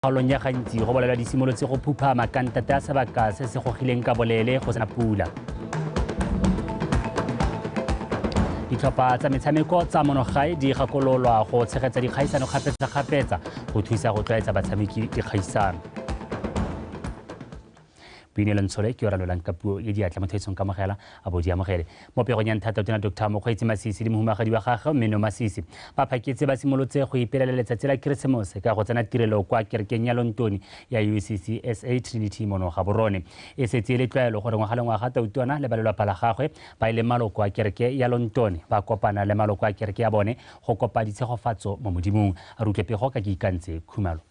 Kgaolong ya gantsi go bolela di simolotse go phuphama ka ntate a sebaka se se gogileng ka bolele go sena pula. Ditlhopha tsa metshameko tsa monogae di gakololwa go tshegetsa dikgaisano kgapetsa-kgapetsa go thusa go tlwaetsa batshameki dikgaisano. Boinelo Ntshole ke yo ralolang ka puo e diatla mo thaetsong ka mogela a bo di amogele mo pegong ya nthata tona Dr. Mokgweetsi Masisi le mohumagadi wa gagwe Mmeno Masisi ba phaketse ba simolotse go ipelela letsatsi la Keresemose ka go tsena tirelo kwa kerekeng ya Lontoni ya UCC SA Trinity mono ga borone e setse le tlwaelo gore ngwaga le ngwaga Tautona le balelwa pala gagwe ba ile maloko a kereke ya Lontoni ba kopana le maloko a kereke ya bone go kopa ditshegofatso mo modimong a rutle pego ka ke ikantse khumalo.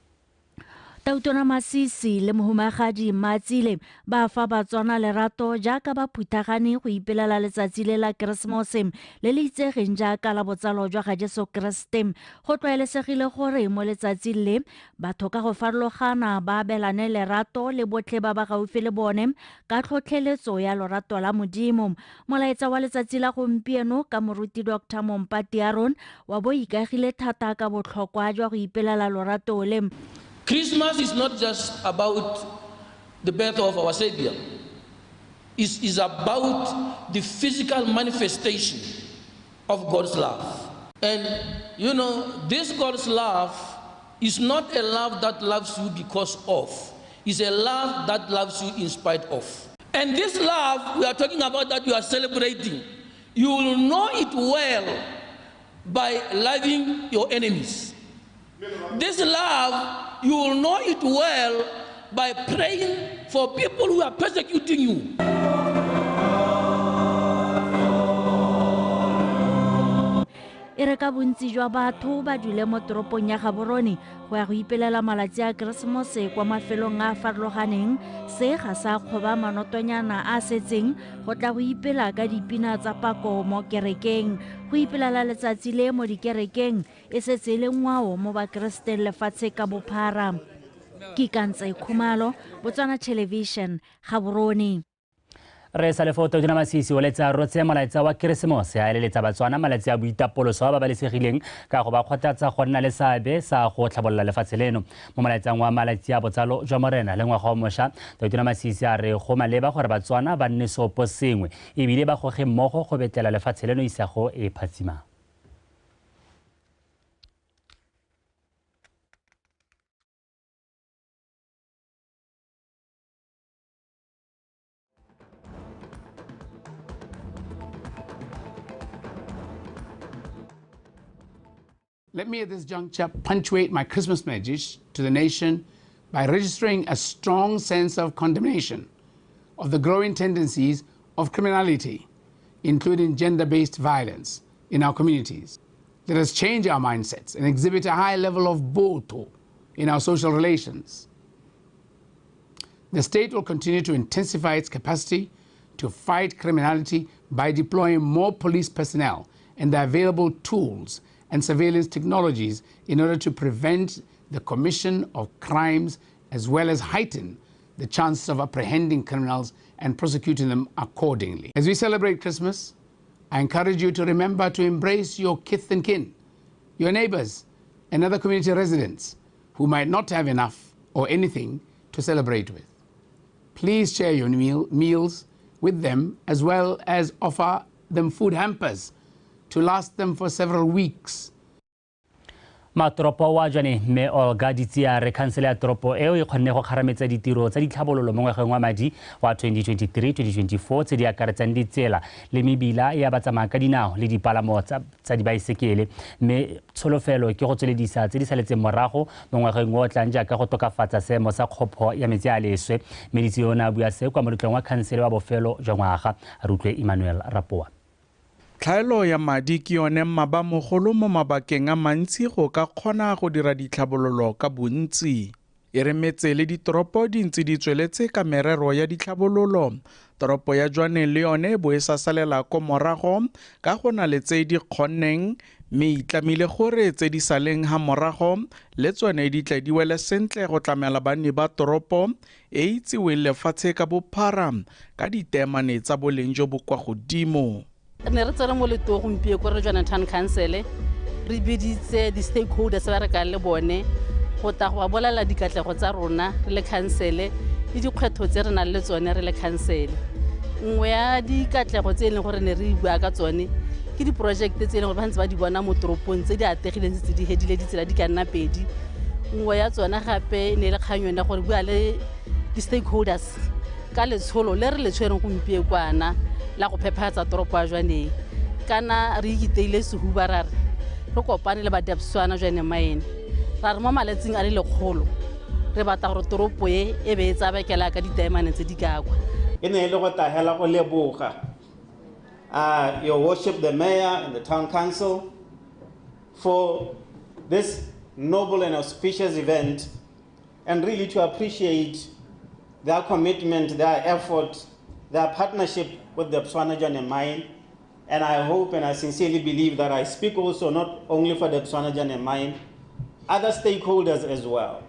Tautona Masisi le mohumagadi Matsile ba fa Batswana lerato jaaka ba phuthagane go ipelela letsatsi le la Keresemose le le itsegeng jaaka la botsalo jwa ga Jesu Kriste. Go tlwaelesegile gore mo letsatsi le batho ka go farologana ba abelane lerato le botlhe ba ba gaufi le bone ka tlhotlheletso ya lorato la Modimo. Molaetsa wa letsatsi la gompieno ka moruti Dr. Mompati Aaron wa bo ikagile thata ka botlhokwa jwa go ipelela lorato le. Christmas is not just about the birth of our Savior. It is about the physical manifestation of God's love. And you know, this God's love is not a love that loves you because of. It's a love that loves you in spite of. And this love we are talking about that you are celebrating, you will know it well by loving your enemies. This love, you will know it well by praying for people who are persecuting you. Ere ka bontsi jwa batho ba dule mo toropong ya Gaborone go ya go ipelela malatsi a Keresemose kwa mafelong a farologaneng se ga sa kgoba manotonyana a setseng go tla go ipela ka dipina tsa pako mo kerekeng go ipelela letsatsi le mo dikerekeng e setse le ngwao mo bakristeng lefatshe ka bophara. Ke Kantse Khumalo, Botswana Television, Gaborone. Re sa lefoto Tautona Masisi o letsa rotse molaetsa wa Keresemose a eleletsa Batswana malatsi a boitapoloso ba babalesegileng ka go ba kgothatsa go nna le seabe sa go tlhabolola lefatshe leno. Mo malaetsang wa malatsi a botsalo jwa morena le ngwaga o mošwa Tautona Masisi a re go maleba gore Batswana ba nne seopo sengwe ebile ba goge mmogo go betlela lefatshe leno isago e phatsimang. Let me at this juncture punctuate my Christmas message to the nation by registering a strong sense of condemnation of the growing tendencies of criminality, including gender-based violence in our communities. Let us change our mindsets and exhibit a high level of boto in our social relations. The state will continue to intensify its capacity to fight criminality by deploying more police personnel and the available tools and surveillance technologies in order to prevent the commission of crimes as well as heighten the chances of apprehending criminals and prosecuting them accordingly. As we celebrate Christmas, I encourage you to remember to embrace your kith and kin, your neighbors and other community residents who might not have enough or anything to celebrate with. Please share your meals with them as well as offer them food hampers to last them for several weeks. Matoropo wa jane me Olga Ditsia re kansele ya toropo eo e kgonne go kharametsa ditiro tsa ditlhabololo mo ngwageng wa madi wa 2023-2024 tse di akaretsang ditsela le mebila ya batsamaya ka dinao le dipalamo tsa dibaesekele mme tsholofelo ke go tsweledisa tse di saletseng morago mo ngwageng o tlang jaaka go tokafatsa seemo sa kgopho ya metsi a leswe meditsi yona bua se kwa moletlong wa kansele wa bofelo jwa ngwaga a rutlwe Emmanuel Rapoa. Tlhaelo ya madi ke yone mmabamogolo mo mabakeng a mantsi go ka kgona go dira ditlhabololo ka bontsi. E remetse le ditoropo di ntse di tsweletse ka merero ya ditlhabololo. Toropo ya Jwane le yone bo e sa salela ko morago ka go na le tse di kgonneng mme itlamile gore tse di saleng ha morago le tsone di tla di wele sentle go tlamela banni ba toropo e itsiweng lefatshe ka bophara ka ditemane tsa boleng jo bo kwa godimo. Ne re tsere mo letong gompieno ko re Jwana Town Council re biditse di stakeholders ba re ka le bone go ta go bolela dikatlego tsa rona re le council le dikgwetho tse re nang le tsone re le council. Nngwe ya dikatlego tse e leng gore ne re bua ka tsone ke di-project tse e leng gore ba ntse ba di bona mo toropong tse di ategileng tse di hedile ditsela di ka nna pedi. Nngwe ya tsona gape ne le kgang yone gore bua le di-stakeholders ka letsholo le re le tshwereng gompieno kwana la go phephatsa toropo ya Jwaneng. Kana re ikiteile sehuba ra re kopane le ba SETSWANA jwane maene ra re mo maletsing a le lekgolo re batla gore toropo e be e tsabekela ka ditaemane tse di kakwa. E ne le go tahela go leboga your worship the mayor and the town council for this noble and auspicious event, and really to appreciate their commitment, their effort, their partnership with the Botswana Jane Mine. And I hope and I sincerely believe that I speak also not only for the Botswana Jane Mine, other stakeholders as well.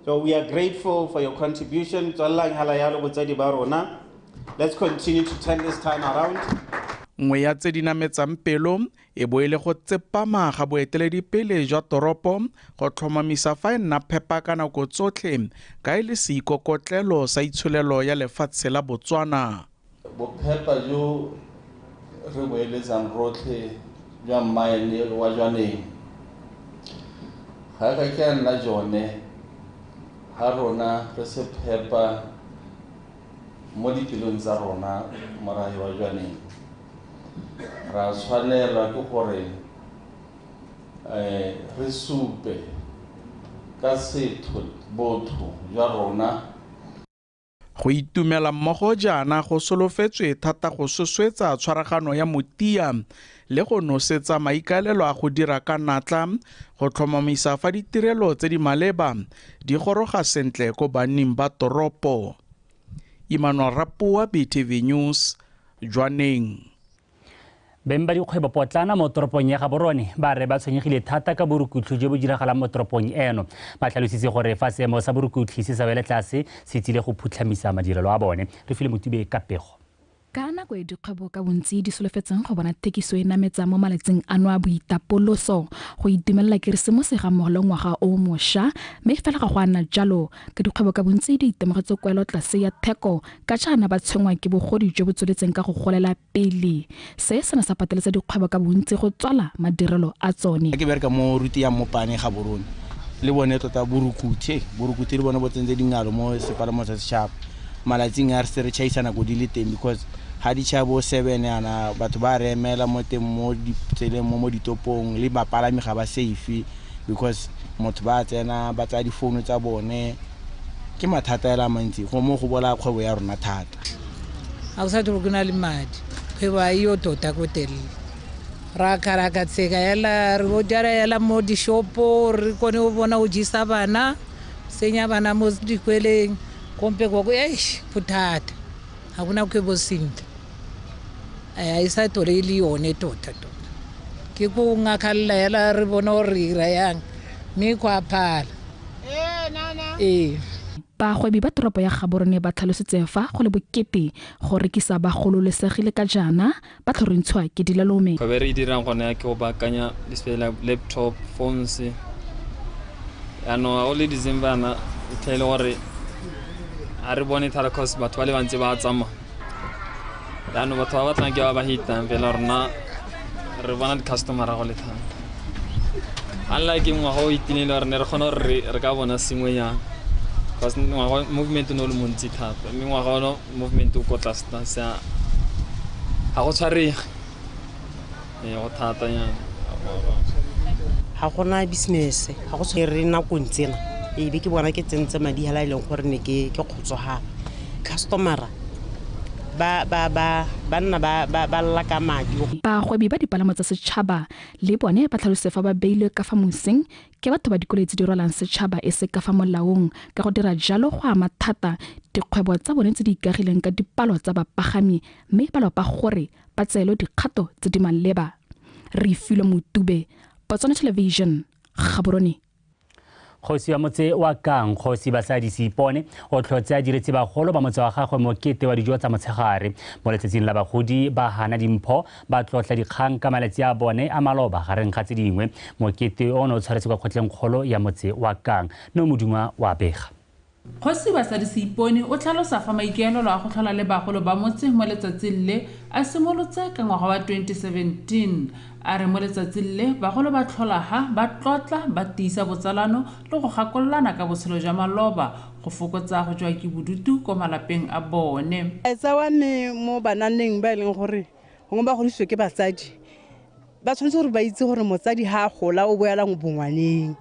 So we are grateful for your contribution. Let's continue to turn this time around. Nngwe ya tse di nametsang pelo e bo ile go tsepama ga boeteledipele jwa toropo go tlhomamisa fa e nna phepa ka nako tsotlhe ka e le seikokotlelo sa itsholelo ya lefatshe la Botswana. Bophepa jo re boeletsang rotlhe jwa mine wa Jwaneng ga ka ke nna jone ha rona re se phepa mo dipelong tsa rona morahi wa Jwaneng. Ra tshwanela ke gore re supe ka setho botho jwa rona. Go itumela mmogo jaana go solofetswe thata go soswetsa tshwaragano ya motia le go nosetsa maikalelo a go dira ka natla go tlhomamisa fa ditirelo tse di maleba di goroga sentle ko banning ba toropo. Emmanuel Rapua, BTV News, Jwaneng. Beng ba dikgwebo potlana mo toropong ya Gaborone ba re ba tshwenyegile thata ka borukutlo jo bo diragalang mo toropong eno. Ba tlhalositse gore fa seemo sa borukutlo se sa wele tlase se tsile go phutlhamisa madirelo a bone. Re file Motube ka pego. Ka nako e dikgwebo ka bontsi di solofetseng go bona thekiso e nametsa mo maletsing ano a boitapoloso go itumelela Keresemose ga mmogo le ngwaga o mošwa, mme fela ga go ana jalo ka dikgwebo ka bontsi di itemogetse kwelo tlase ya theko ka jaana ba tshwengwa ke bogodi jo bo tsweletseng ka go golela pele. Se se na sa pateletsa dikgwebo ka bontsi go tswala madirelo a tsone. Ke bereka mo ruti ya Mopane Gaborone le bone tota borukuthi le bone botsentse dingalo mo sepalamo sa setšhaba malatsing a re se re chaisana go di le teng because ha di chabo 7 yana batho ba re emela mo teng mo ditseleng mo ditopong le bapalami ga ba safe because motho ba tsena ba tsa di phone tsa bone ke mathata ela mantsi go mo go bola kgwebo ya rona thata. A go sa tlo gona le madi kgwebo io tota go tele ra karaka tsega ela re go dira ela mo di shopo re kone go bona o jisa bana senya bana mo dikweleng kompe go puthata ha bona kgwebo sinta isa tore le yone tota ke go ngakalla ela re bona o re ira yang me kwa phala Bagwebi ba toropo ya Gaborone ba tlhalositse fa go le bokete go rekisa ba gololesegile ka jana ba tlhorentshwa ke dilalome. Ba re dirang gone ke go bakanya display laptop phones ano o le December na tlhele gore a re bone thara cause batho ba le bantsi ba tsama ano batho ba batlang ke ba hita fela rona re bona di customer go le thata unlike ngwa go itinele re ne re gona re ka bona sengwenyana because movement no le montsi thata mme ngwa go movement o ko tlasta sa ha go tshware go thata nyana ha gona business ha go tshware na kontsena e be ke bona ke tsentse madi hala ile gore ne ke khotsoga customer ba lla ka madi. Bagwebi ba dipalamo tsa setšhaba le bone ba tlhalose fa ba beilwe ka fa moseng ke batho ba dikoletse di rwalang setšhaba e se ka fa molaong ka go dira jalo go ama thata dikgwebo tsa bone tse di ikagileng ka dipalo tsa bapagami mme ba lopa gore ba tseelo dikgato tse di maleba. Re file Motube, Botswana Television, Gaborone. Kgosi wa motse wa Kang, Kgosi Basadi Seipone, o tlhotse a diretse bagolo ba motse wa gagwe mokete wa dijo tsa motshegare. Mo letsatsing la bagodi ba hana dimpho ba tlotla dikgang ka malatsi a bone a maloba gareng ga tse dingwe. Mokete o o tshwaretse kwa kgotleng kgolo ya motse wa Kang. No modungwa wa bega. Kgosi Basadi Seipone o tlhalosa fa maikaelelo a go tlhola le bagolo ba motse mo letsatsing le a simolotse ka ngwaga wa 2017. A re mo letsatsing le bagolo ba tlholaga ba tlotla ba tiisa botsalano le go gakololana ka botshelo jwa maloba go fokotsa go jwa ke bodutu ko malapeng a bone. Tsa wane mo bananeng ba leng gore go ba godiswe ke batsadi ba tshwanetse gore ba itse gore motsadi ha a gola o boela mo bongwaneng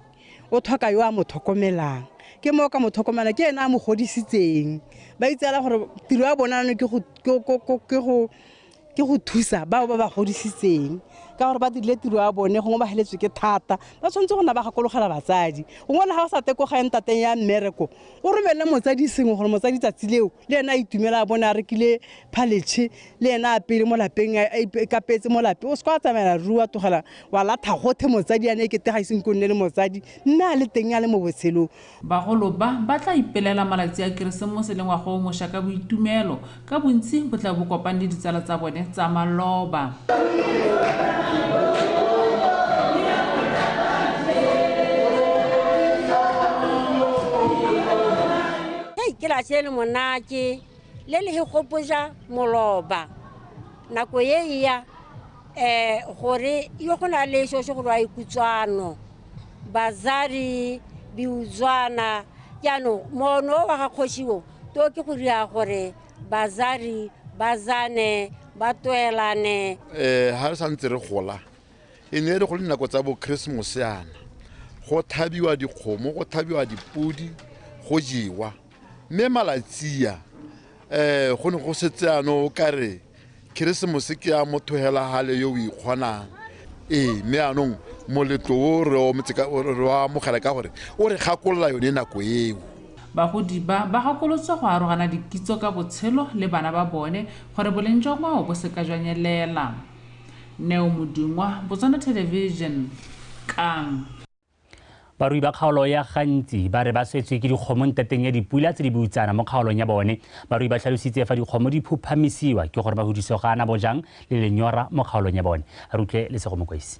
o tlhoka yo a mo tlhokomelang ke mo ka mo tlhokomela ke ena a mo godisitseng ba itsela gore tiro ya bona ke go thusa bao ba ba godisitseng ka gore ba dirile tiro ya bone go ba heletswe ke thata ba tshwanetse go na ba gakologela batsadi go ngwana ga o sa teko ga entateng ya mmereko o romelle motsadi sengwe gore motsadi tsatsi leo le ena a itumela a bone a rekile phaletšhe le ena a pele mo lapeng ka petse mo lapeng o se ka tsamaya rua togela wa latha gothe motsadi ane e kete ga iseng go nne le motsadi mme a le teng a le mo botshelong. Bagolo ba tla ipelela malatsi a Keresemose le ngwaga o mošwa ka boitumelo ka bontsi bo tla bo kopane le ditsala tsa bone tsa maloba. Ke la tshele monake le le gopoja moloba nako ye ya gore yo gona le sho go rwa ikutswano bazari biuzwana yano mono wa ga khoshiwo to ke go ria gore bazari bazane batwelane ha sa ntse re gola e ne re go le nako tsa bo Christmas yana go thabiwa dikgomo go thabiwa dipudi go jiwa mme malatsia go ne go setse ano ka re Christmas ke ya mothohela hale yo o ikgonang mme anong moletlo o re o metseka wa mogela ka gore o re gakolola yone nako eo. Bagodi ba gakolotswa go arogana dikitso ka botshelo le bana ba bone gore boleng jwa ngwao bo se ka jwanyelela. Neo Modungwa, Botswana Television, Kang. Barui ba kgaolo ya gantsi ba re ba swetswe ke dikgomo ntateng ya dipula tse di butsana mo kgaolong ya bone. Barui ba tlhalositse fa dikgomo di phuphamisiwa ke gore ba hodiso ga ana bojang le lenyora mo kgaolong ya bone. A rutle le sego mokwesi.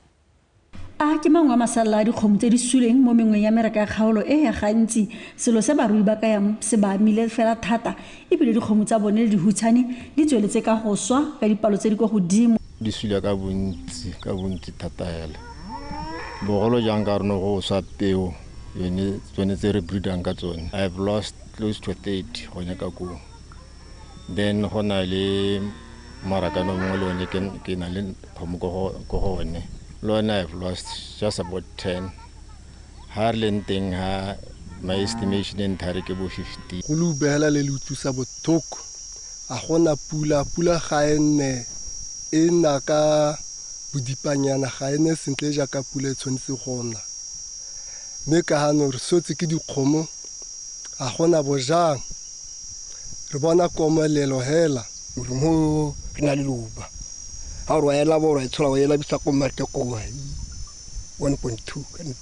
A ke mangwe a masalla a dikgomo tse di suleng mo mengweng ya mereka ya kgaolo e ya gantsi selo se barui ba ka yang se ba amile fela thata ebile dikgomo tsa bone le dihutshane di tsweletse ka go swa ka dipalo tse di kwa godimo. Di sula ka bontsi thata hela bogolo jang ka reno go swa peo yone tsone tse re breedang ka tsone. I have lost close to 30 go nyaka ko then go na le marakano mongwe le one ke na le kgomo ko gone Lona I've lost just about 10. Harlen thing ha my estimation in Tarike bo 50. Gulu behela le lutusa bothoko. A gona pula ga ene ena ka bodipanyana ga ene sentle ja ka pula tshwanetse gona. Me ka hano re sotse ke dikgomo a gona bojang. Re bona komelelo hela mo rena le luba. Ha ro ela bo re tshola go ela bisa ko marke ko wa 1.2 and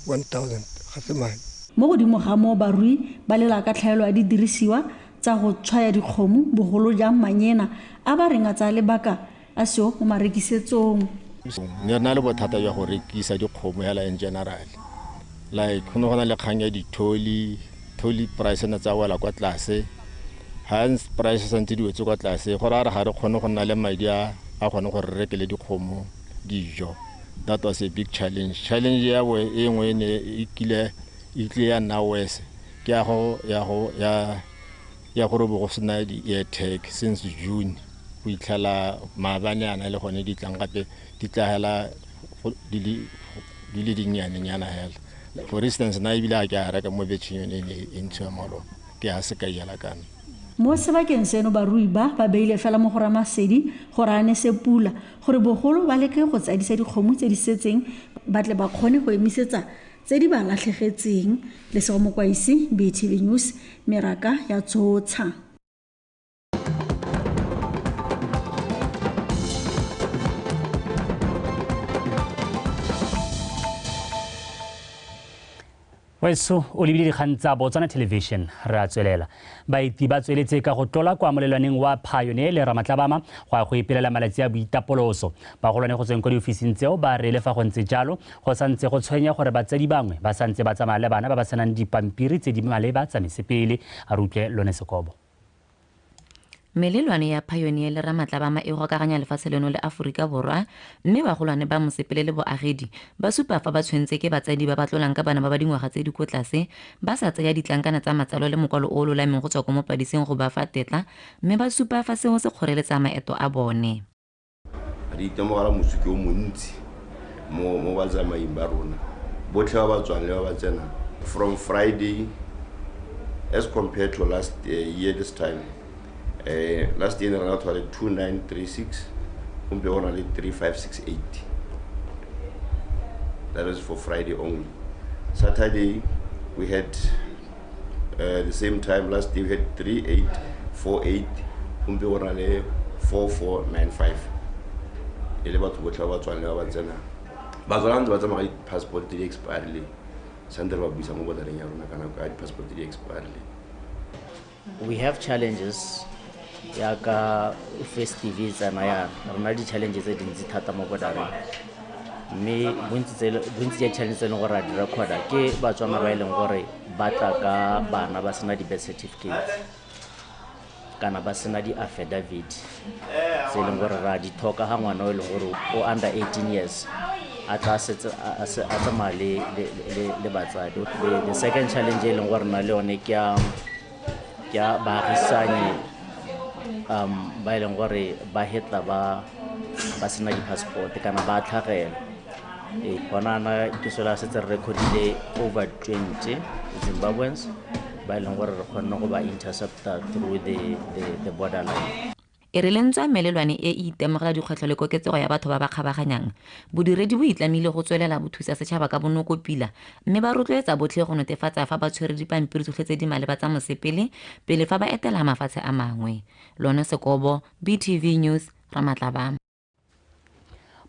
1000 ga se mai. Mo godimo ga mo barui ba lela ka tlhaelo a di dirisiwa tsa go tshwaya dikgomo bogolo jang manyena a ba renga tsa lebaka a seo mo marekisetsong. Ne na le bothata ya go rekisa dikgomo hela in general. Like go na le kganya toli price na tsa wala kwa tlase. Hans price santse di wetse kwa tlase go ra ga re kgone go nna le madi a gone go rekele dikgomo dijo. That was a big challenge. Challenge ya we engwe ne ikile ya na wese ke ya go re bo go sna di air tag since June go itlhala mabanyana le gone di tlang gape di tlahela di le dinyana hela. For instance na ibile a reka mo betšheng e ntse malo ke a se ka yela kana. Mo sebakeng seno barui ba beile fela mo go ramasedi gore a ne se pula gore bogolo ba leke go tsadisa dikgomo tse di setseng ba tle ba kgone go emisetsa tse di ba latlhegetseng. Le sego mokwaisi BTV News meraka ya Tsotsha. Weso o lebile dikgang tsa Botswana Television re a tswelela baeti ba tsweletse ka go tlola kwa molelwaneng wa Pioneer le Ramatlabama go ipelela malatsi a boitapoloso bagolwane go tsweng kwa diofising tseo ba re le fa go ntse jalo go santse go tshwenya gore batsadi bangwe ba santse ba tsamaya le bana ba ba senang dipampiri tse di maleba tsa mesepele a re utlwe lone Sekobo. Melelwane ya Pioneer le Ramatlabama e gokaganya lefatshe leno le Aforika Borwa mme bagolwane ba mosepele le boagedi ba supa fa ba tshwentse ke batsadi ba ba tlolang ka bana ba ba dingwaga tse di ko tlase ba sa tsaya ditlankana tsa matsalo le mokwalo o lolameng go tswa ko mopadiseng go ba fa tetla mme ba supa fa seo se kgoreletsa maeto a bone. Re itemogela mosuki o montsi mo batsamaeng ba rona botlhe ba tswang le ba tsena from Friday as compared to last year this time. Last year, we had 2936, we only 3568. That is for Friday only. Saturday, we had the same time. Last year, we had 3848, we only 4495. Ele batho botlha ba tswang le ba tsena ba tswang ba tsamaya passport di expire sandra ba buisa mo bodareng ya rona kana ka passport di expire. We have challenges yaka festive tsana ya rena di challenges tse dintsi thata mo bodareng mme bontsi ya challenges le gore a di recorda ke batswana ba ileng gore ba tla ka bana ba sena di birth certificates kana ba sena di affidavit tse leng gore ra di thoka ha ngwana o le gore o under 18 years a tla setse a tsamaya le batsadi. The second challenge e leng gore na le yone ke ya baagisane ba ileng gore ba hetla ba sena di passport kana ba tlhagela bonana ke sola setse re recordile over 20 Zimbabweans ba ileng gore re kgonne go ba intercepta through the borderline. E re lentswa melelwane e itemogela dikgwetlho le koketsego ya batho ba ba kgabaganyang bodiredi bo itlamile go tswelela bothusa setšhaba ka bonokopila mme ba rotloetsa botlhe go netefatsa fa ba tshwere dipampiri tsotlhe tse di maleba tsa mosepele pele fa ba etela mafatshe a mangwe. Lone Sekobo, BTV News, Ramatlabama.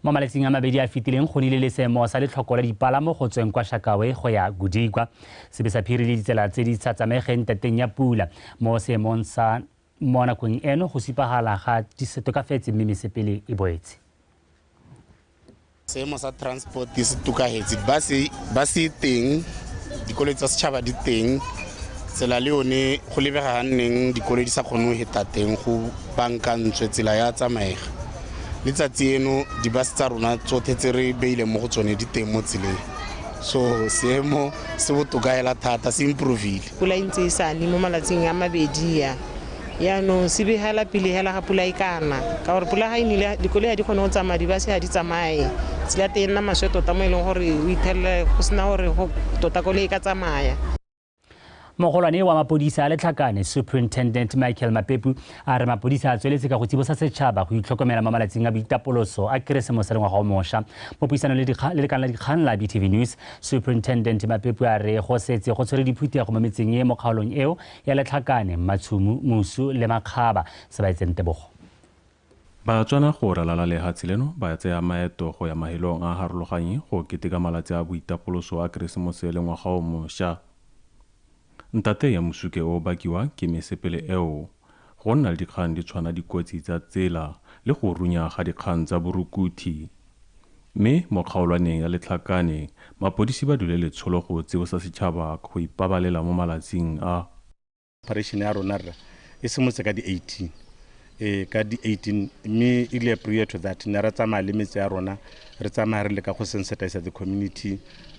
Mo malatsing a mabedi a fitileng go nile le seemo sa letlhoko la dipalamo go tsweng kwa Shakawe go ya Godikwa se be sa phiri le ditsela tse di sa tsamaegeng tateng ya pula mo seemong sa mo nakong eno go sipagala ga di se tokafetse mme mesepele e boetse. Seemo sa transport se tokafetse ba se teng dikoloi tsa setšhaba di teng tsela le yone go lebega neng dikoloi di sa kgone go heta teng go bankantswe tsela ya tsamaega letsatsi eno dibase tsa rona tsotlhe tse re beile mo go tsone di teng mo tseleng so seemo se botoka hela thata se improvile. Pula ntse e sa le mo malatsing a mabedi ya no se begela pele hela ga pula e kana ka gore pula ga inile dikoloi di kgone go tsamaya dibase ga di tsamaye tsela teng nna maswe tota mo e leng gore o ithelele go sena gore go tota koloi e ka tsamaya. Mogolwane wa mapodisa a Letlhakane Superintendent Michael Mapepu a re mapodisa a tsweletse ka go tsibosa setšhaba go itlhokomela mo malatsing a boitapoloso a Keresemose le ngwaga o mošwa. Mo puisanong le lekala la dikgang la BTV News, Superintendent Mapepu a re go setse go tshwere diphuthego mo metseng e mo kgaolong eo ya Letlhakane, Matshumu, Musu le Makgaba se ba etseng tebogo. Batswana go ralala lehatshe leno ba tsaya maeto go ya mahelong a harologanye go keteka malatsi a boitapoloso a Keresemose le ngwaga o mošwa. Ntate ya Mosuke o bakiwa ke mesepele eo go nna le dikgang di tshwana dikotsi tsa tsela le go runya ga dikgang tsa borukuthi mme mo kgaolwaneng ya Letlhakane mapodisi ba dule letsholo go tsibosa setšhaba go ipabalela mo malatsing a operation ya rona e simolotse ka di 18 ka di 18 mme ile prior to that ne re tsamaya le metse ya rona re tsamaya re le ka go sensitize the community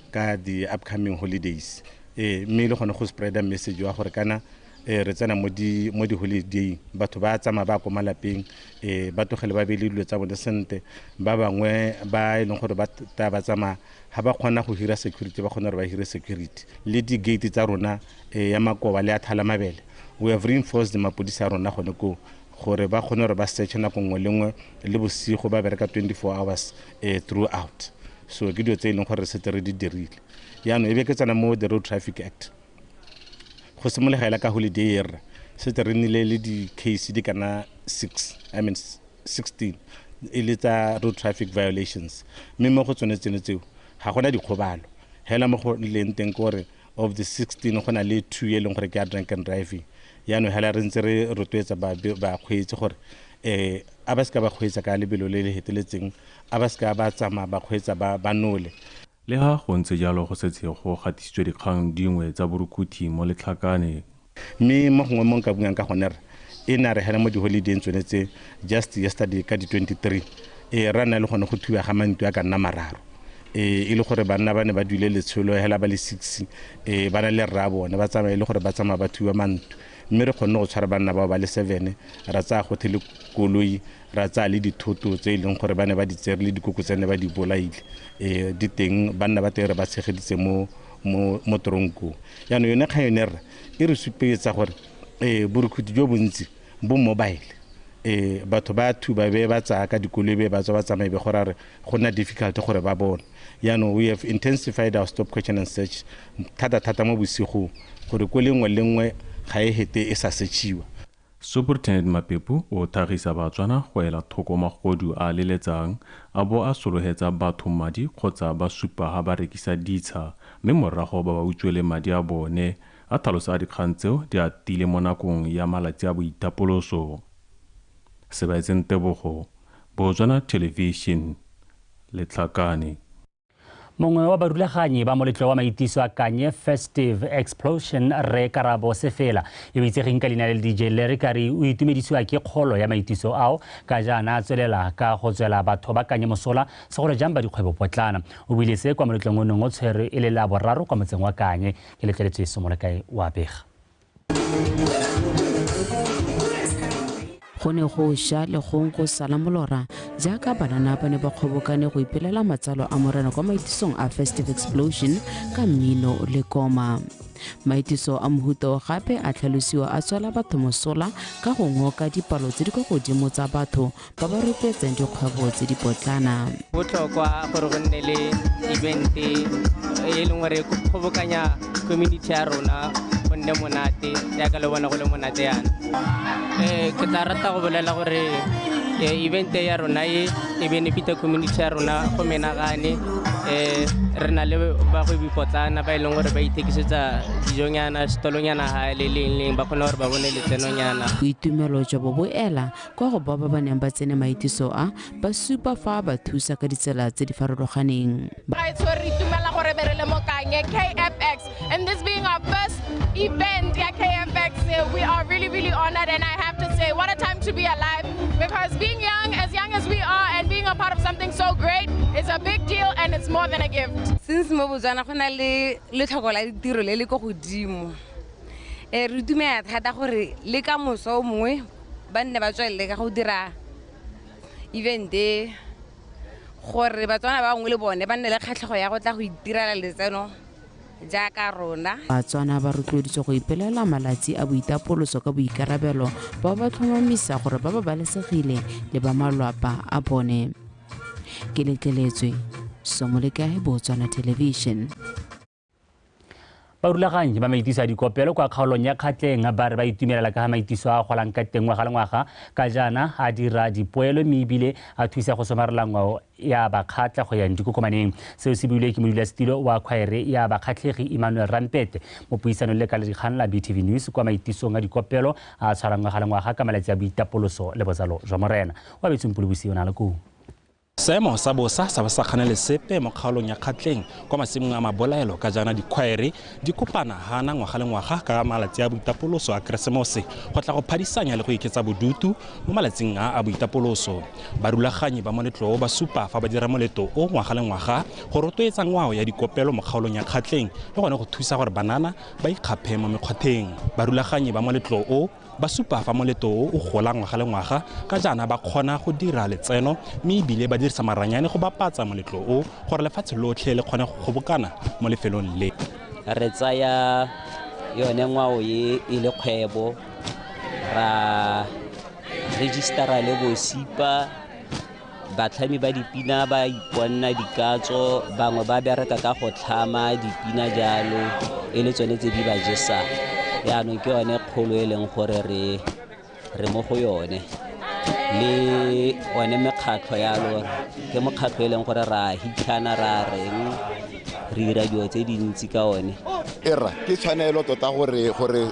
ka the upcoming holidays mme le gone go spread a message wa gore kana re tsena mo di holiday batho ba tsamaya ba ko malapeng ba togele ba bele dilo tsa bone sente ba bangwe ba ileng gore ba tsamaya ha ba kgona go hira security ba kgona re ba hire security le di gate tsa rona ya makoba le a thala mabele. We have reinforced mapodisa rona gone ko gore ba kgone re ba search nako nngwe le nngwe le bosigo ba bereka 24 hours throughout. So ke dio tse ileng gore re setse re di dirile yaano e be ke tsena mo the Road Traffic Act go simologa ka holiday year setse re nile le di case di kana 16 e le tsa road traffic violations mme mo go tsone tseno tseo ga gona dikgobalo hela mo go leng teng gore of the 16 go na le 2 e leng gore ke a drink and driving yaanong hela re ntse re rotloetsa ba kgweetsi gore a ba se ka ba kgweetsa ka lebelo le le heteletseng a ba se ka ba tsamaya ba kgweetsa ba nole. Le ha go ntse jalo go setse go gatisitswe dikgang dingwe tsa borukhuthi mo letlhakaneng mme mo gongwe mo nka buang ka gone e na re hela mo di-holiday tsone tse just yesterday ka di-23 ra nna le gone go thuba ga mantu a ka nna mararo e le gore banna ba ne ba dule letsholo hela ba le 6 ba na le rra bone ba tsamaya le gore ba tsamaya ba thuba mantu mme re kgonne go tshwara banna ba le 7 ra tsaya go thele koloi ra tsaya le dithoto tse e leng gore ba ne ba di tsere le dikoko tsene ba di bolaile di teng banna ba tere ba tshegeditse mo tronko yaanong yone kgang yone rra e re supetsa gore borukhuthi jo bontsi bo mobile batho ba thuba be ba tsaya ka dikoloi be ba tswa ba tsamaye be gore re go nna difficult gore ba bone yaanong we have intensified our stop question and search thata mo bosigong gore ko lengwe le nngwe ga e hete e sa searchiwa. Superintendent Mapepu o thagisa Batswana go ela thoko magodu a leletsang a bo a solohetsa batho madi kgotsa ba supa ha ba rekisa ditsha mme morago ba utswele madi a bone a thalosa dikgang tseo di atile mo nakong ya malatsi a boitapoloso. Sebaetseng Tebogo, Botswana Television, Letlhakane. Mongwe wa barulaganyi ba moletlo wa maitiso a Kanye Festive Explosion re Karabo Sefela e itsegeng ka leina le DJ Larry Kari o itumedisiwa ke kgolo ya maitiso ao ka jana a tswelela ka go tswela batho ba Kanye mosola segolo jang ba dikgwebo potlana o buile se kwa moletlong o nngwe tshwere e le la boraro kwa motseng wa Kanye ke letleletswe Somolakae wa Bega. Go ne go sha le go sala molora jaaka banana ba ne ba kgobokane go ipelela matsalo a morena kwa maitisong a Festive Explosion ka mmino le koma. Maitiso a mohuto gape a tlhalosiwa a tswela batho mosola ka go ngoka dipalo tse di kwa godimo tsa batho ba ba rotloetsang dikgwebo tse di potlana. Botlhokwa gore go nne le event e leng gore go kgobokanya community ya rona go nne monate jaaka le bona go le monate yana. Ke tla rata go bolela gore event ya rona e benefita community ya rona go menagane re na le bagwebi potlana ba e leng gore ba ithekisetsa dijonyana setolonyana ga le leng ba kgona gore ba bone letsenonyana. Boitumelo jwa bo boela kwa go ba ba neng ba tsene maitiso a ba supa fa ba thusa ka ditsela tse di farologaneng. Re itumela gore be re le mo Kanye KFX and this being our first event at KFX we are really honored and I have to say what a time to be alive because being young as we are and being a part of something so great is a big deal and it's more than a gift. Since mo Botswana go na le tlhoko la ditiro le go godimo re dumela thata gore le ka moso mongwe ba nne ba tswelele ka go dira event gore Batswana ba bangwe le bone ba nne le kgatlhego ya go tla go itirela letseno jaaka rona. Batswana ba rotloeditswe go ipelela malatsi a boitapoloso ka boikarabelo ba ba tlhomamisa gore ba balesegile le ba malwapa a bone. Ke letleletswe Somolekae, Botswana Television. Barulaganyi ba maitiso a dikopelo kwa kgaolong ya Kgatleng ba re ba itumelela ka maitiso a golang ka teng ngwaga le ngwaga ka jana a dira dipoelo mme ebile a thusa go somarela ngwao ya bakgatla go yang dikokomaneng seo se builwe ke modulasetilo wa khwaere ya bakgatlhegi Emmanuel Rampete mo puisanong le ka dikgang la BTV News kwa maitisong a dikopelo a tshwarang ngwaga le ngwaga ka malatsi a boitapoloso le botsalo jwa morena wa Betsongpolobosiyo na le kuo. Seemo sa bosa sa ba sa kganele sepe mo kgaolong ya Kgatleng kwa masimong a mabolaelo ka jana dikgwaere di kopana hana ngwaga le ngwaga ka malatsi a boitapoloso a Keresemose go tla go phadisanya le go iketsa bodutu mo malatsing a boitapoloso. Barulaganyi ba moletlo ba supa fa ba dira moletlo o ngwaga le ngwaga go rotloetsa ngwao ya dikopelo mo kgaolong ya Kgatleng le gone go thusa gore banana ba ikgaphe mo mekgwatheng. Barulaganyi ba moletlo o ba supa fa moletlo o gola ngwaga le ngwaga ka jana ba kgona go dira letseno mme ebile ba dirisa maranyane go bapatsa moletlo o gore lefatshe lotlhe le kgone go kgobokana mo lefelong le. Re tsaya yone ngwao e le kgwebo ra registera le bosipa batlhami ba dipina ba iponna dikatso bangwe ba bereka ka go tlhama dipina jalo e le tsone tse di ba jesang. Yaanong ke yone kgolo e leng gore re mo go yone le one mekgatlho yalo ke mokgatlho e leng gore ra hitlhana ra reng re dira dilo tse dintsi ka one era ke tshwanelo tota gore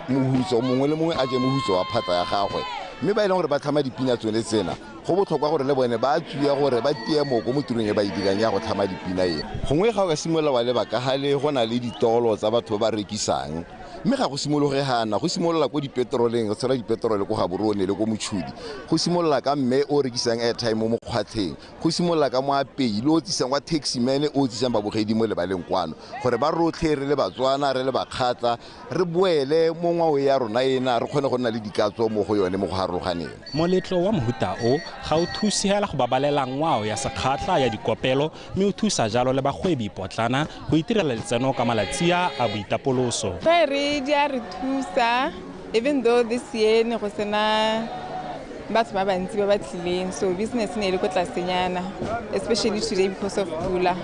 mohutso mongwe le mongwe a je mohutso wa phata ya gagwe mme ba ile gore ba tlhama dipina tsone tsena go botlhokwa gore le bone ba tsuya gore ba tie moko mo tirong e ba e dirang ya go tlhama dipina ena gongwe ga o ka simolola wa leba ka gale go na le ditolo tsa batho ba rekisang mme ga go simologe gana go simolola ko dipetroleng go tshela dipetrole ko Gaborone le ko Motšhudi go simolola ka mme o rekisang airtime mo mokgwatheng go simolola ka moapei le o tsisang wa taxi man o tsisang babogedi mo lebaleng kwano gore ba rotlhe re le Batswana re le Bakgatla re boele mo ngwao ya rona ena re kgone go nna le dikatso mo go yone mo go harologaneng moletlo wa mohuta o ga o thusi hela go babalela ngwao ya sekgatla ya dikopelo mme o thusa jalo le bagwebi potlana go itirela letseno ka malatsia a boitapoloso di a re thusa even though this year ne go sena batho ba bantsi ba tlileng so business ne ile go tlasenyana especially today because of pula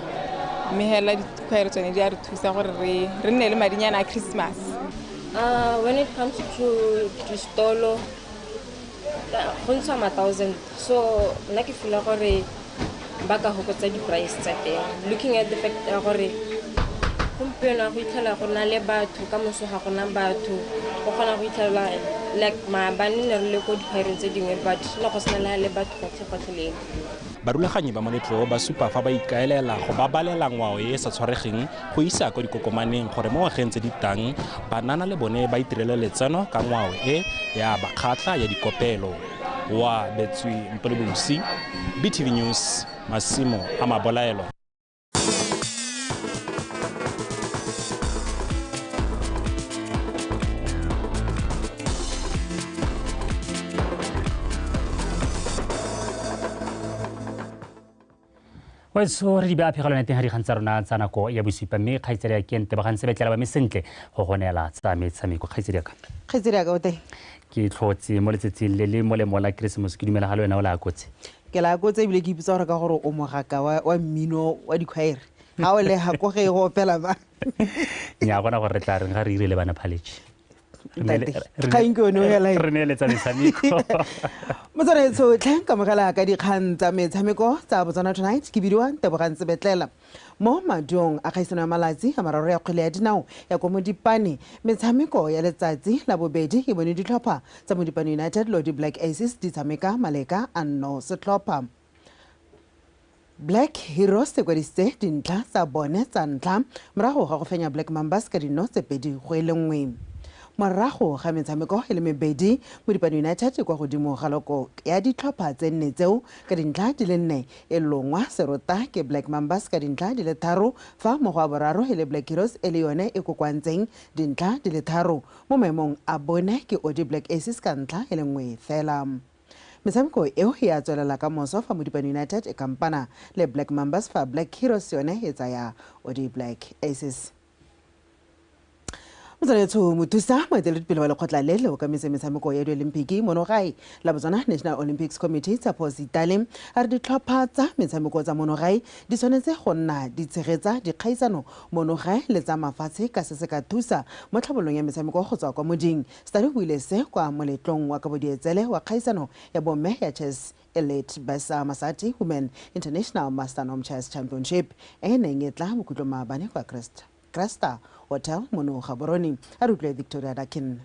mme hela dikgwebo tsone di a re thusa gore re nne le madinyana a Christmas. When it comes to stolo go ntsha 1,000 so nna ke feel gore ba ka hokotsa di price tsa teng looking at the fact gore gompieno go itlhela go na le batho ka moso ga gona batho go kgona go itlhela like ba nne re le ko dikhwaereng tse dingwe but le go sena le batho gotlheleng barulaganyi ba moletlo ba supa fa ba ikaelela go babalela ngwao e sa tshwaregeng go isa ko dikokomaneng gore mo ngwageng tse di tang banana le bone ba itirele letseno ka ngwao e ya Bakgatla ya dikopelo wa Betswi Mpolobusi BTV News Masimo a Mabolaelo. so re di ba phegelo neteng ga di gantsa rona tsa nako ya bosupa mme kgaitsedi ya ke ntebagang sebetlela ba mesentle go gonela tsa metshameko kgaitsedi ya ka o teng ke tlhotse mo letsatsing le le molemo la Christmas ke dumela ga le wena o la kotse ke la kotse ebile ke ipitsa gore ka gore o mogaka wa mmino wa dikhwaere ga o le hakoge go opela ba nya gona gore re tla reng ga re irile bana college re neeletsa metshameko motswanetso tlheng ka mogela ka dikgang tsa metshameko tsa Botswana Tonight ke bidiwa Tebogang Sebetlela mo madung a kgaisano ya malatsi a mararo ya kgwele ya dinao ya ko Modipane metshameko ya letsatsi la bobedi e bone ditlhopha tsa Modipane United lo di Black Aces di tshameka maleka a nno setlhopha Black Heroes se kwadisitse dintlha tsa bone tsa ntlha morago ga go fenya Black Mambas ka dino tse pedi go ile nngwe morago ga metshameko e le mebedi Modipane United kwa godimo ga loko ya ditlhopha tse nne tseo ka dintlha di le nne e longwa serota ke Black Mambas ka dintlha di le tharo fa mogo wa boraro e le Black Heroes e le yone e kokwantseng dintlha di le tharo mo maemong a bone ke Odi Black Aces ka ntlha e le nngwe fela metshameko eo ya tswelela ka moso fa Modipane United e kampana le Black Mambas fa Black Heroes yone e tsaya Odi Black Aces Motswanetso mothusa moeteledipele wa lekgotla le le okametse metshameko ya di-Olimpiki mono gae la Botswana National Olympics Committee tsa Positale a re ditlhopha tsa metshameko tsa mono gae di tshwanetse go nna di tshegetsa dikgaisano mono gae le tsa mafatshe ka se se ka thusa mo tlhabolong ya metshameko go tswa kwa moding Stadi o ile se kwa moletlong wa kabodietsele wa kgaisano ya bomme ya chess Elite Besa Masati Women International Master Nom Chess Championship e neng e tla bokutlo maabane kwa Cresta Hotel mono Gaborone a rutlwe Victoria Dakin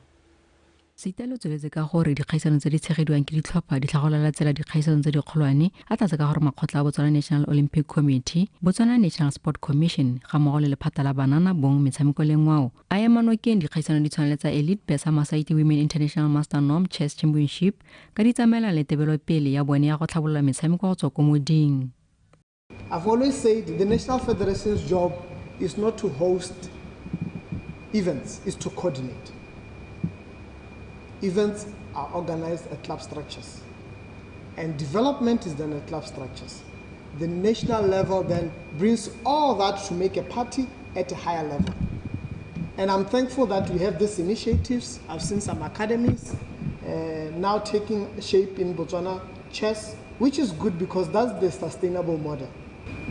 Seitalo tsweletse ka gore dikgaisano tse di tshegediwang ke ditlhopha di tlhagolela tsela dikgaisano tse di kgolwane a tlatse ka gore makgotla a Botswana National Olympic Committee Botswana National Sport Commission ga mmogo le lephata la banana bong metshameko le ngwao a ema nokeng dikgaisano di tshwana tsa Elite Besa Masati Women International Master Nom Chess Championship ka di tsamaela le tebelopele ya bone ya go tlhabolola metshameko go tswa ko moding. I've always said the National Federation's job is not to host events, is to coordinate. Events are organized at club structures, and development is done at club structures. The national level then brings all that to make a party at a higher level. And I'm thankful that we have these initiatives. I've seen some academies now taking shape in Botswana chess, which is good because that's the sustainable model.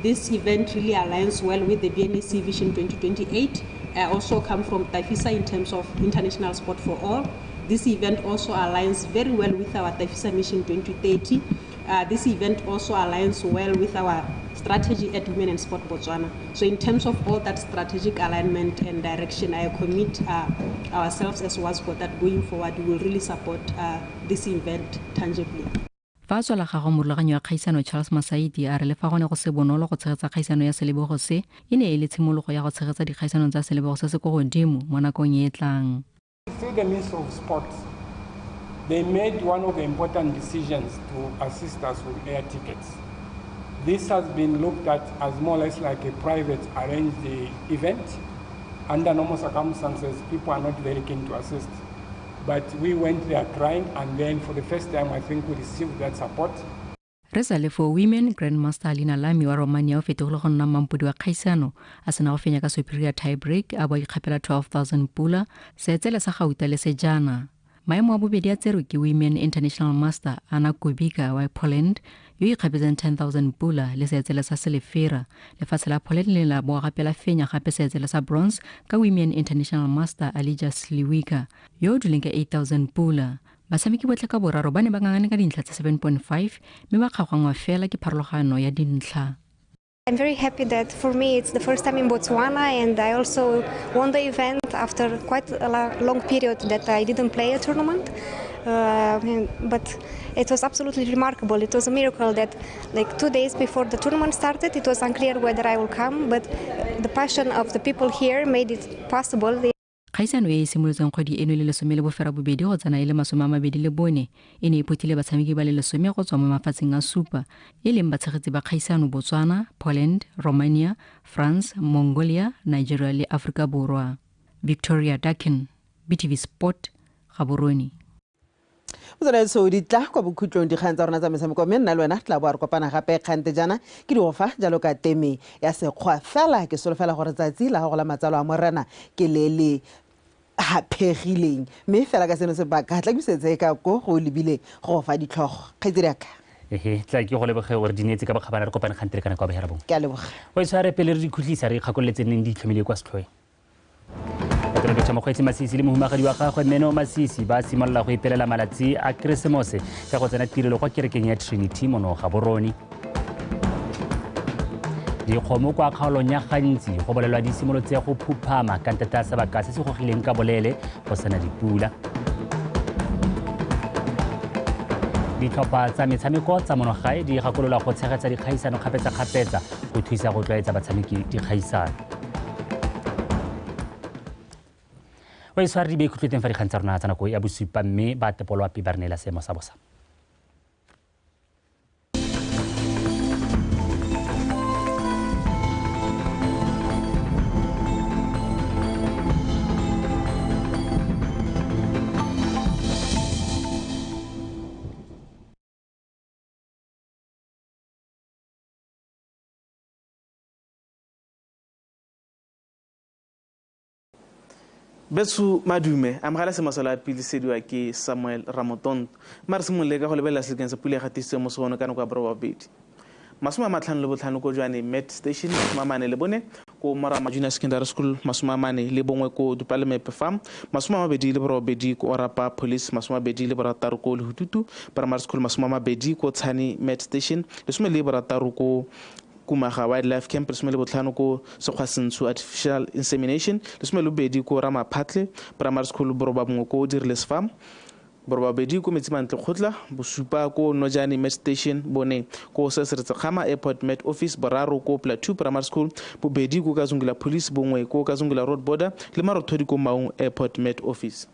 This event really aligns well with the VNAC Vision 2028. I also come from Taifisa in terms of international sport for all. This event also aligns very well with our Taifisa Mission 2030. This event also aligns well with our strategy at Women in Sport Botswana. So in terms of all that strategic alignment and direction, I commit ourselves as WASPO that going forward we will really support this event tangibly. Fa tswala ga go morulaganyo wa kgaisano Charles Masaidi a re le fa gone go se bonolo go tshegetsa kgaisano ya selebogo se e ne e le tshimologo ya go tshegetsa dikgaisano tsa selebogo se se go godimo mo nakong e tlang. Through the Ministry of Sports, they made one of the important decisions to assist us with air tickets. This has been looked at as more or less like a private arranged event. Under normal circumstances, people are not very keen to assist. But we went there trying, and then for the first time, I think we received that support. Resale for Women, Grandmaster Alina Lami wa Romania o fetogile go nna mampudi wa kgaisano a sena go fenya ka superior tie break a bo ikgapela 12,000 pula seetsele sa gauta le sejana. Maemo a bobedi a tserwe ke Women International Master Anna Kubika wa Poland yo ikgapetseng 10,000 pula le seetsele sa selefera lefatshe la Poland le la bo gapela fenya gape seetsele sa bronze ka Women International Master Alija Sliwika yo duleng ka 8,000 pula. Basamiki botlhe ka boraro ba ne ba ngangane ka dintlha tsa 7.5 mme ba kgagangwa fela ke pharologano ya dintlha. I'm very happy that for me it's the first time in Botswana, and I also won the event after quite a long period that I didn't play a tournament. But it was absolutely remarkable. It was a miracle that like 2 days before the tournament started, it was unclear whether I will come, but the passion of the people here made it possible. Kgaisano e simolotseng kgwedi eno le lesome le bofera bobedi go tsana ile masome a mabedi le bone e ne e phuthile batshameki ba le lesome go tswa mo mafatsheng a supa e leng batshegetsi ba kgaisano Botswana, Poland, Romania, France, Mongolia, Nigeria le Afrika Borwa. Victoria Dikgang, BTV Sport, Gaborone. Motsana so di tla kwa bokhutlong dikgang tsa rona tsa metshameko mme nna le wena tla bo re kopana gape kgante jana ke di gofa jalo ka teme ya sekgwa fela ke solofela gore tsatsi la go la matsalo a morena ke le hapegileng mme fela ka seno se ba ka tla bisetse ka go lebile go fa ditlhogo kgaitsediaka tla ke go lebege gore di netse ka bokgabana re kopane kgante kana kwa behera bong ke a leboga o tshware pele re di khutlisa re kgakoletse neng di tlhomile kwa setlhoe Patrolo tsa mokgweetsi Masisi le mohumagadi wa gagwe Meno Masisi ba simolola go ipelela malatsi a Keresemose ka go tsena tirelo kwa kerekeng ya Trinity mono Gaborone. Dikgomo kwa kgaolong ya gantsi go bolelwa di simolotse go phuphama ka ntata ya sebaka se se gogileng ka bolele go sena dipula. Ditlhopha tsa metshameko tsa monogae di gakolola go tshegetsa dikgaisano kgapetsa-kgapetsa go thusa go tlwaetsa batshameki dikgaisano. Wa isware di be khutleteng fa dikgang tsa rona tsa nako ya bosupa mme ba tepolwapi ba re neela seemo sa bosa. Betsu madume amgala se masala pili sedwa ke Samuel Ramoton mar se molega go lebela se kensa pula gatise mo sono kana kwa bro babedi masuma matlhano le botlhano ko jwane met station mamane le bone ko Marama Junior Secondary School masuma mane le bongwe ko Dupaleme Farm masuma mabedi le bro babedi ko Orapa Police masuma mabedi le barataru ko Lehututu Primary School masuma mabedi ko Tshani met station le some le barataru ko Kumaga Wildlife Camp le some le botlhano ko Sekgwasentsho Artificial Insemination le some le bedi ko Ramaphatle Primary School boroba bongwe ko Dirless Farm boroba bedi ko Metsimantle Khotla bosupa ko Nojani Met Station bone ko Seseretsekgama Airport Met Office boraro ko Plateau Primary School bobedi ko Kazungula Police bongwe ko Kazungula Road Border le marothodi ko Maung Airport Met Office.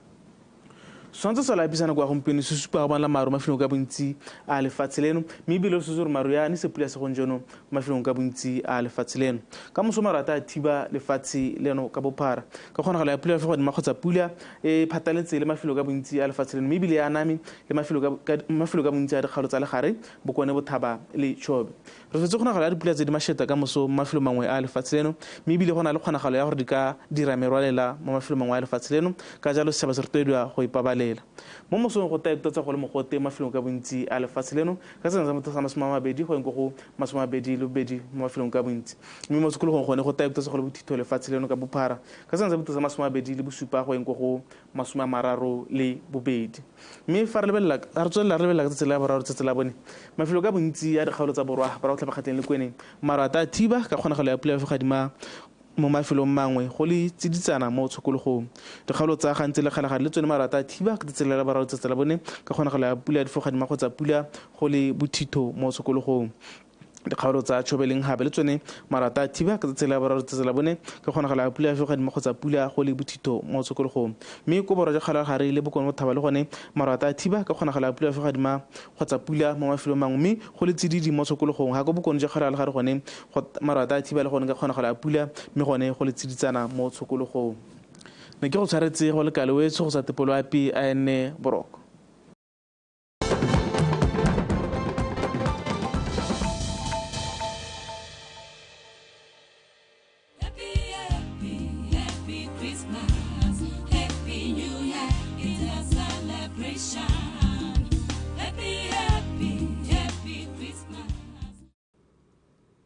Sonto sola pisana kwa gompieno se supa go bana maru mafelo ka bontsi a lefatshe leno mme bile se zuru maru ya ni se pula se gonjono mafelo ka bontsi a lefatshe leno ka moso marata thiba lefatshe leno ka bophara ka gona gala ya pula fa go dima khotsa pula e phataletse le mafelo ka bontsi a lefatshe leno mme bile ya nami le mafelo ka bontsi a dikgalo tsa legare bokone bothaba le chobe re fetse gona gala ya dipula tse di masheta ka moso mafelo mangwe a lefatshe leno mme bile gona le kgona galo ya gore di ka dira merwalela mo mafelo mangwe a lefatshe leno ka jalo se ba se rutedwa go ipabale tlhagelela mo mosong go taeketsa go le mogote mafelong ka bontsi a lefatshe leno ka sena sa motho sa 20 go eng go go 22 mo mafelong ka bontsi mme mo sekolong gone go taeketsa go le bothito lefatshe leno ka bophara ka sena sa motho sa 27 go eng go go 32 mme fa re lebelela re tswelela re lebelela ka tsela ya boraro tsela bone mafelo ka bontsi ya dikgaolo tsa borwa ba go tlhabagatleng le kweneng maro a ta thiba ka kgonagalo ya pula ya fogadima mo mafelong mangwe go le tsiditsana mo tshokologong dikgaolo tsa gantse le kgalagare le tsone marata a thiba ka tsela ya boraro tsela bone ka kgonagalo ya pula ya difogadima kgotsa pula go le bothito mo tshokologong dikgaolo tsa tšhobeleng gape le tsone marata a thiba ka tsela ya boraro tsela bone ka kgonagalo ya pula ya fogadima kgotsa pula go le bothito mo tshokologong mme ko borwa ja kgalagare le bokone bothaba le gone marata a thiba ka kgonagalo ya pula ya fogadima kgotsa pula mo mafelong mangwe mme go le tsididi mo tshokologong ga ko bokone ja kgalagare gone marata a thiba le gone ka kgonagalo ya pula mme gone go le tsiditsana mo tshokologong ne ke go tshwaretse go le kalewetse go sa tepolo api a ene boroko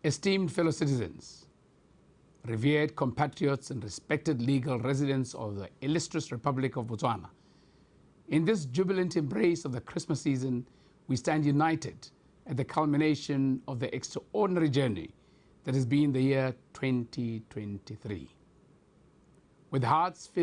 Esteemed fellow citizens, revered compatriots and respected legal residents of the illustrious Republic of Botswana, in this jubilant embrace of the Christmas season, we stand united at the culmination of the extraordinary journey that has been the year 2023. With hearts filled